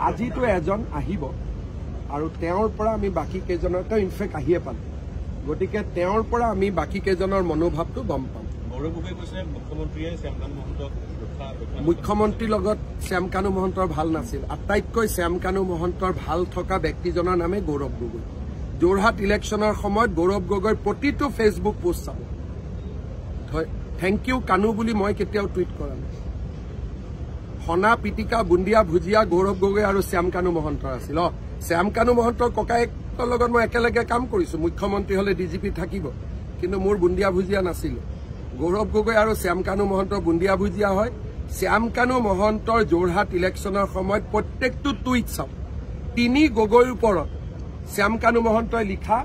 আজিতো এজন আহিব আৰু তেওঁৰ পৰা আমি বাকী কেইজনৰ তেওঁ ইনফেক্ট আহিয়ে পালো গতিকে তেওঁৰ পৰা আমি বাকী কেইজনৰ মনোভাৱটো গম পাম মুখ্যমন্ত্ৰীৰ লগত শ্যাম কানু মহন্তৰ ভাল নাছিল আটাইতকৈ শ্যাম কানু মহন্তৰ ভাল থকা ব্যক্তিজনৰ নামে গৌৰৱ গগৈ যোৰহাট ইলেকশ্যনৰ সময়ত গৌৰৱ গগৈৰ প্ৰতিটো ফেচবুক পোষ্ট চাব থেংক ইউ কানু বুলি মই কেতিয়াও টুইট কৰা নাই হনা পিটিকা বুন্দিয়া ভুজিয়া গৌৰৱ গগৈ আৰু শ্যাম কানু মহন্তৰ আছিল শ্যাম কানু মহন্তৰ ককায়েকৰ লগত মই একেলগে কাম কৰিছো মুখ্যমন্ত্ৰী হলে ডিজিপি থাকিব কিন্তু মোৰ বুন্দিয়া ভুজিয়া নাছিল গৌৰৱ গগৈ আৰু শ্যাম কানু মহন্তৰ বুন্দিয়া ভুজিয়া হয় শ্যাম কানু মহন্তৰ যোৰহাট ইলেকশ্যনৰ সময়ত প্ৰত্যেকটো টুইট চাওক তিনি গগৈৰ ওপৰত শ্যাম কানু মহন্তই লিখা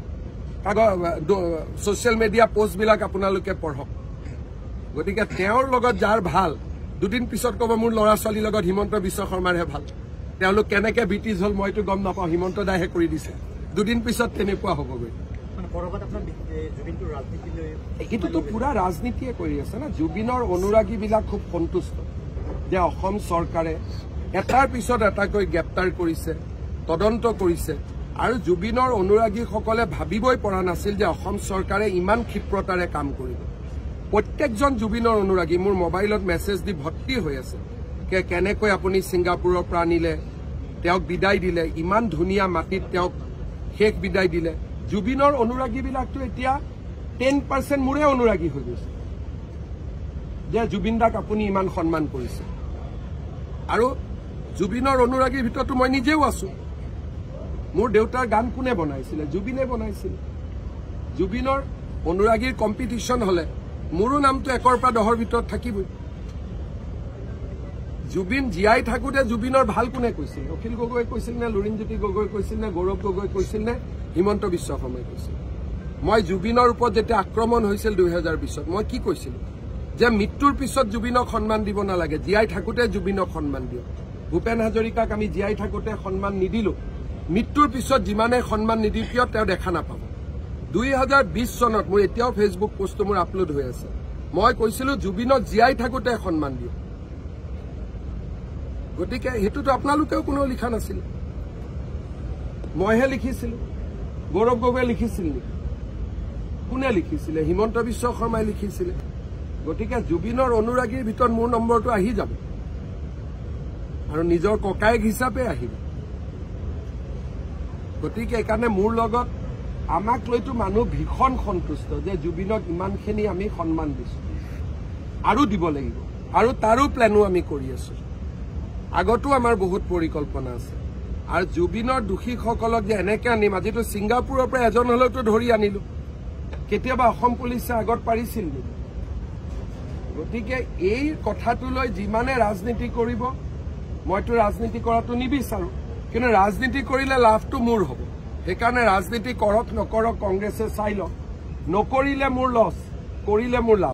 ছচিয়েল মিডিয়া পোষ্টবিলাক আপোনালোকে পঢ়ক গতিকে তেওঁৰ লগত যাৰ ভাল দুদিন পিছত কব মোৰ ল'ৰা ছোৱালীৰ লগত হিমন্ত বিশ্ব শৰ্মাৰহে ভাল তেওঁলোক কেনেকে ব্ৰিটিছ হল মইতো গম নাপাওঁ হিমন্ত দাহে কৰি দিছে দুদিন পিছত তেনেকুৱা হ'বগৈ এইটোতো পুৰা ৰাজনীতিয়ে কৰি আছে না জুবিনৰ অনুৰাগীবিলাক খুব সন্তুষ্ট যে অসম চৰকাৰে এটাৰ পিছত এটাকৈ গ্ৰেপ্তাৰ কৰিছে তদন্ত কৰিছে আৰু জুবিনৰ অনুৰাগীসকলে ভাবিবই পৰা নাছিল যে অসম চৰকাৰে ইমান ক্ষিপ্ৰতাৰে কাম কৰিব প্ৰত্যেকজন জুবিনৰ অনুৰাগী মোৰ মোবাইলত মেছেজ দি ভৰ্তি হৈ আছে কেনেকৈ আপুনি ছিংগাপুৰৰ পৰা আনিলে তেওঁক বিদায় দিলে ইমান ধুনীয়া মাটিত তেওঁক শেষ বিদায় দিলে জুবিনৰ অনুৰাগীবিলাকতো এতিয়া 10% মোৰে অনুৰাগী হৈ গৈছে যে জুবিন দাক আপুনি ইমান সন্মান কৰিছে আৰু জুবিনৰ অনুৰাগীৰ ভিতৰতো মই নিজেও আছো মোৰ দেউতাৰ গান কোনে বনাইছিলে জুবিনে বনাইছিল জুবিনৰ অনুৰাগীৰ কম্পিটিশ্যন হলে মোৰো নামটো 1ৰ পৰা 10ৰ ভিতৰত থাকিবই জুবিন জীয়াই থাকোতে জুবিনৰ ভাল কোনে কৈছিল অখিল গগৈ কৈছিল নে লুৰিণজ্যোতি গগৈ কৈছিল নে গৌৰৱ গগৈ কৈছিল নে হিমন্ত বিশ্ব শৰ্মাই কৈছিল মই জুবিনৰ ওপৰত যেতিয়া আক্ৰমণ হৈছিল 2020ত মই কি কৈছিলো যে মৃত্যুৰ পিছত জুবিনক সন্মান দিব নালাগে জীয়াই থাকোতে জুবিনক সন্মান দিয়ক ভূপেন হাজৰিকাক আমি জীয়াই থাকোতে সন্মান নিদিলো মৃত্যুৰ পিছত যিমানে সন্মান নিদি কিয় তেওঁ দেখা নাপাব 2020 চনত মোৰ এতিয়াও ফেচবুক পোষ্টটো মোৰ আপলোড হৈ আছে মই কৈছিলো জুবিনক জীয়াই থাকোতে সন্মান দিয়ক গতিকে হেতুটো আপোনালোকেও কোনো লিখা নাছিল মইহে লিখিছিলো গৌৰৱ গগৈ লিখিছিল নেকি কোনে লিখিছিলে হিমন্ত বিশ্ব শৰ্মাই লিখিছিলে গতিকে জুবিনৰ অনুৰাগীৰ ভিতৰত মোৰ নম্বৰটো আহি যাব আৰু নিজৰ ককায়েক হিচাপে আহিব গতিকে এইকাৰণে মোৰ লগত আমাক লৈতো মানুহ ভীষণ সন্তুষ্ট যে জুবিনক ইমানখিনি আমি সন্মান দিছো আৰু দিব লাগিব আৰু তাৰো প্লেনো আমি কৰি আছো আগতো আমাৰ বহুত পৰিকল্পনা আছে আৰু জুবিনৰ দোষীসকলক যে এনেকে আনিম আজিতো ছিংগাপুৰৰ পৰা এজন হলেওতো ধৰি আনিলো কেতিয়াবা অসম পুলিচে আগত পাৰিছিল নেকি গতিকে এই কথাটো লৈ যিমানে ৰাজনীতি কৰিব মইতো ৰাজনীতি কৰাটো নিবিচাৰো কিন্তু ৰাজনীতি কৰিলে লাভটো মোৰ হ'ব সেইকাৰণে ৰাজনীতি কৰক নকৰক কংগ্ৰেছে চাই লওক নকৰিলে মোৰ লছ কৰিলে মোৰ লাভ